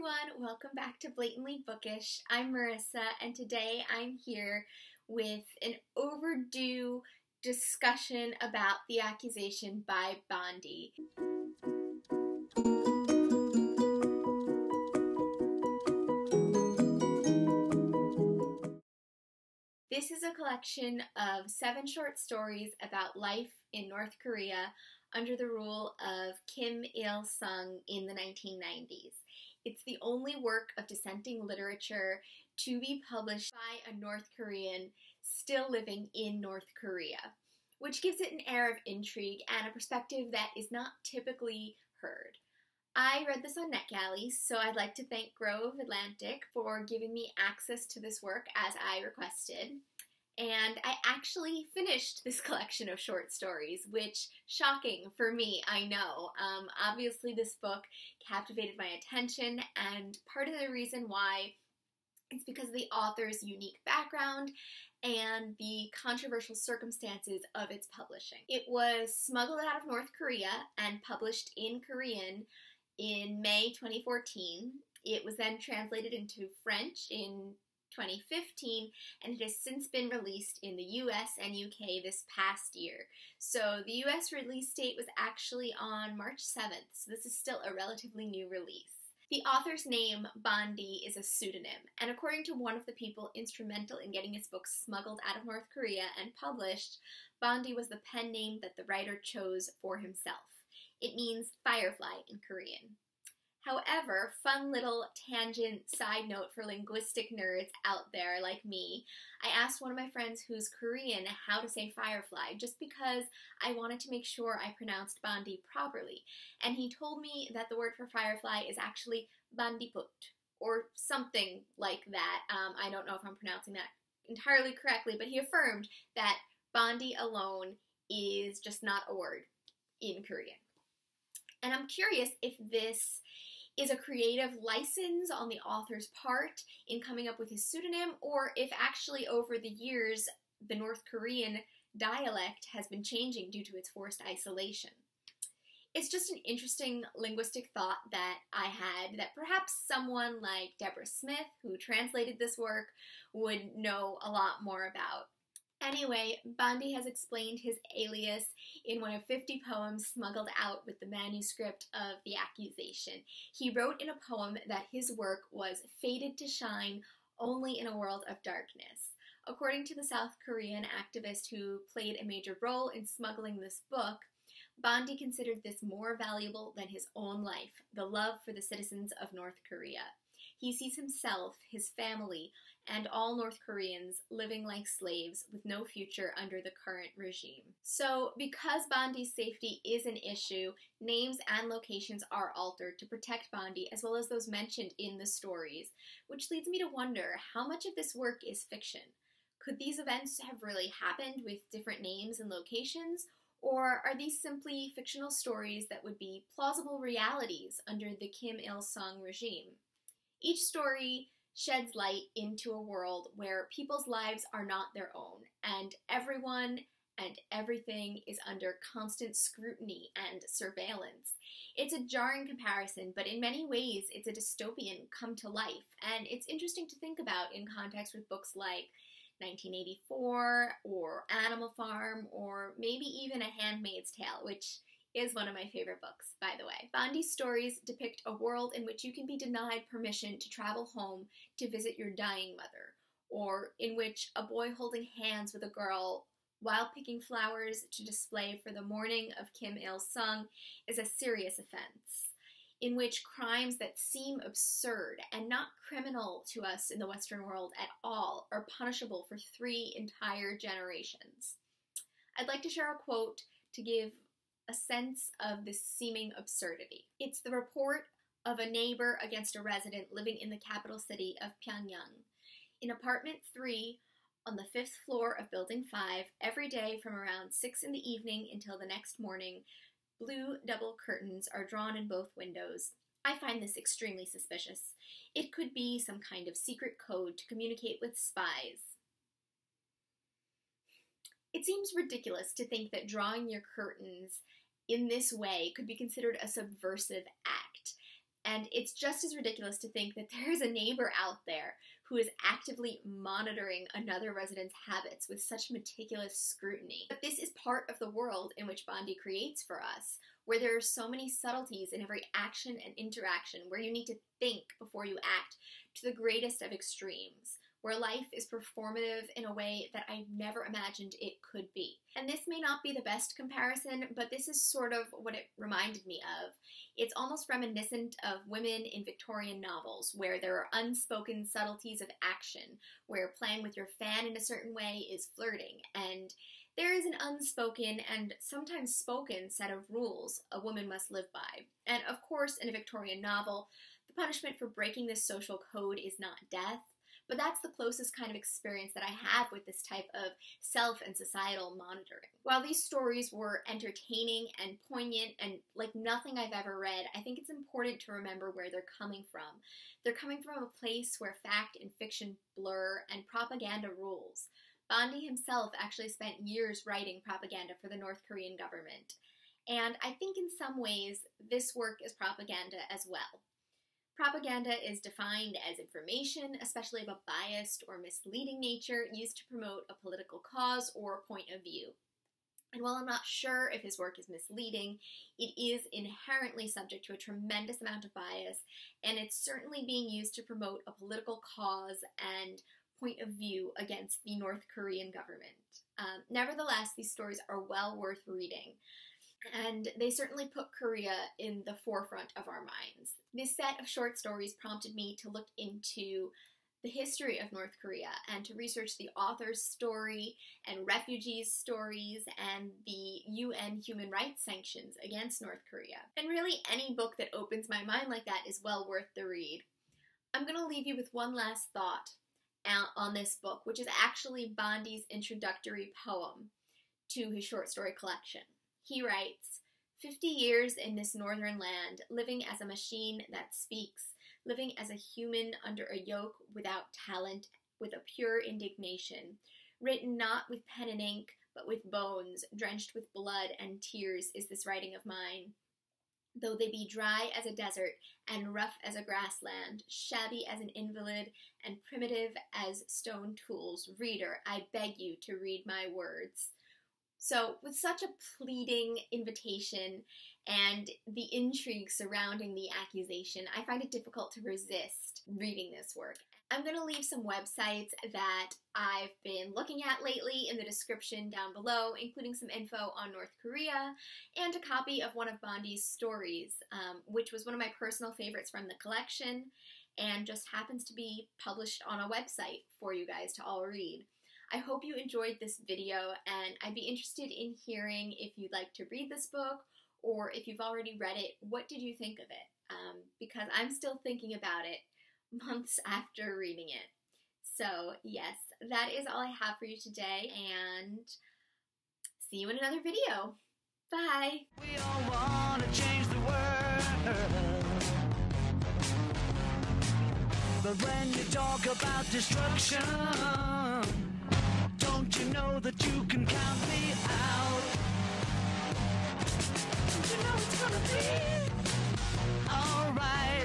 everyone, welcome back to Blatantly Bookish. I'm Marissa, and today I'm here with an overdue discussion about The Accusation by Bandi. This is a collection of 7 short stories about life in North Korea under the rule of Kim Il-sung in the 1990s. It's the only work of dissenting literature to be published by a North Korean still living in North Korea, which gives it an air of intrigue and a perspective that is not typically heard. I read this on NetGalley, so I'd like to thank Grove Atlantic for giving me access to this work as I requested. And I actually finished this collection of short stories, which, shocking for me, I know. Obviously this book captivated my attention, and part of the reason why is because of the author's unique background and the controversial circumstances of its publishing. It was smuggled out of North Korea and published in Korean in May 2014. It was then translated into French in 2015, and it has since been released in the US and UK this past year. So the US release date was actually on March 7th, so this is still a relatively new release. The author's name, Bandi, is a pseudonym, and according to one of the people instrumental in getting his book smuggled out of North Korea and published, Bandi was the pen name that the writer chose for himself. It means firefly in Korean. However, fun little tangent side note for linguistic nerds out there like me, I asked one of my friends who's Korean how to say firefly just because I wanted to make sure I pronounced Bandi properly, and he told me that the word for firefly is actually bandiput, or something like that. I don't know if I'm pronouncing that entirely correctly, but he affirmed that Bandi alone is just not a word in Korean. And I'm curious if this is a creative license on the author's part in coming up with his pseudonym, or if actually over the years the North Korean dialect has been changing due to its forced isolation. It's just an interesting linguistic thought that I had that perhaps someone like Deborah Smith, who translated this work, would know a lot more about. Anyway, Bandi has explained his alias in one of 50 poems smuggled out with the manuscript of The Accusation. He wrote in a poem that his work was fated to shine only in a world of darkness. According to the South Korean activist who played a major role in smuggling this book, Bandi considered this more valuable than his own life, the love for the citizens of North Korea. He sees himself, his family, and all North Koreans living like slaves with no future under the current regime. So, because Bandi's safety is an issue, names and locations are altered to protect Bandi as well as those mentioned in the stories, which leads me to wonder how much of this work is fiction. Could these events have really happened with different names and locations, or are these simply fictional stories that would be plausible realities under the Kim Il-sung regime? Each story sheds light into a world where people's lives are not their own, and everyone and everything is under constant scrutiny and surveillance. It's a jarring comparison, but in many ways it's a dystopian come to life, and it's interesting to think about in context with books like 1984 or Animal Farm, or maybe even A Handmaid's Tale, which is one of my favorite books, by the way. Bandi's stories depict a world in which you can be denied permission to travel home to visit your dying mother, or in which a boy holding hands with a girl while picking flowers to display for the mourning of Kim Il-sung is a serious offense, in which crimes that seem absurd and not criminal to us in the Western world at all are punishable for 3 entire generations. I'd like to share a quote to give a sense of this seeming absurdity. It's the report of a neighbor against a resident living in the capital city of Pyongyang. In apartment 3, on the 5th floor of building 5, every day from around 6 in the evening until the next morning, blue double curtains are drawn in both windows. I find this extremely suspicious. It could be some kind of secret code to communicate with spies. It seems ridiculous to think that drawing your curtains in this way could be considered a subversive act, And it's just as ridiculous to think that there is a neighbor out there who is actively monitoring another resident's habits with such meticulous scrutiny. But this is part of the world in which Bandi creates for us, where there are so many subtleties in every action and interaction, where you need to think before you act to the greatest of extremes, where life is performative in a way that I never imagined it could be. And this may not be the best comparison, but this is sort of what it reminded me of. It's almost reminiscent of women in Victorian novels, where there are unspoken subtleties of action, where playing with your fan in a certain way is flirting, and there is an unspoken and sometimes spoken set of rules a woman must live by. And of course, in a Victorian novel, the punishment for breaking this social code is not death, but that's the closest kind of experience that I have with this type of self and societal monitoring. While these stories were entertaining and poignant and like nothing I've ever read, I think it's important to remember where they're coming from. They're coming from a place where fact and fiction blur and propaganda rules. Bandi himself actually spent years writing propaganda for the North Korean government. And I think in some ways, this work is propaganda as well. Propaganda is defined as information, especially of a biased or misleading nature, used to promote a political cause or point of view. And while I'm not sure if his work is misleading, it is inherently subject to a tremendous amount of bias, and it's certainly being used to promote a political cause and point of view against the North Korean government. Nevertheless, these stories are well worth reading, and they certainly put Korea in the forefront of our minds. This set of short stories prompted me to look into the history of North Korea and to research the author's story and refugees' stories and the UN human rights sanctions against North Korea. And really, any book that opens my mind like that is well worth the read. I'm going to leave you with one last thought on this book, which is actually Bandi's introductory poem to his short story collection. He writes, 50 years in this northern land, living as a machine that speaks, living as a human under a yoke without talent, with a pure indignation, written not with pen and ink, but with bones, drenched with blood and tears is this writing of mine. Though they be dry as a desert, and rough as a grassland, shabby as an invalid, and primitive as stone tools, reader, I beg you to read my words. So, with such a pleading invitation and the intrigue surrounding the accusation, I find it difficult to resist reading this work. I'm going to leave some websites that I've been looking at lately in the description down below, including some info on North Korea and a copy of one of Bandi's stories, which was one of my personal favorites from the collection and just happens to be published on a website for you guys to all read. I hope you enjoyed this video, and I'd be interested in hearing if you'd like to read this book, or if you've already read it, what did you think of it? Because I'm still thinking about it months after reading it. So yes, that is all I have for you today, and see you in another video. Bye! We all want to change the world, but when you talk about destruction, don't you know that you can count me out? Don't you know it's gonna be alright?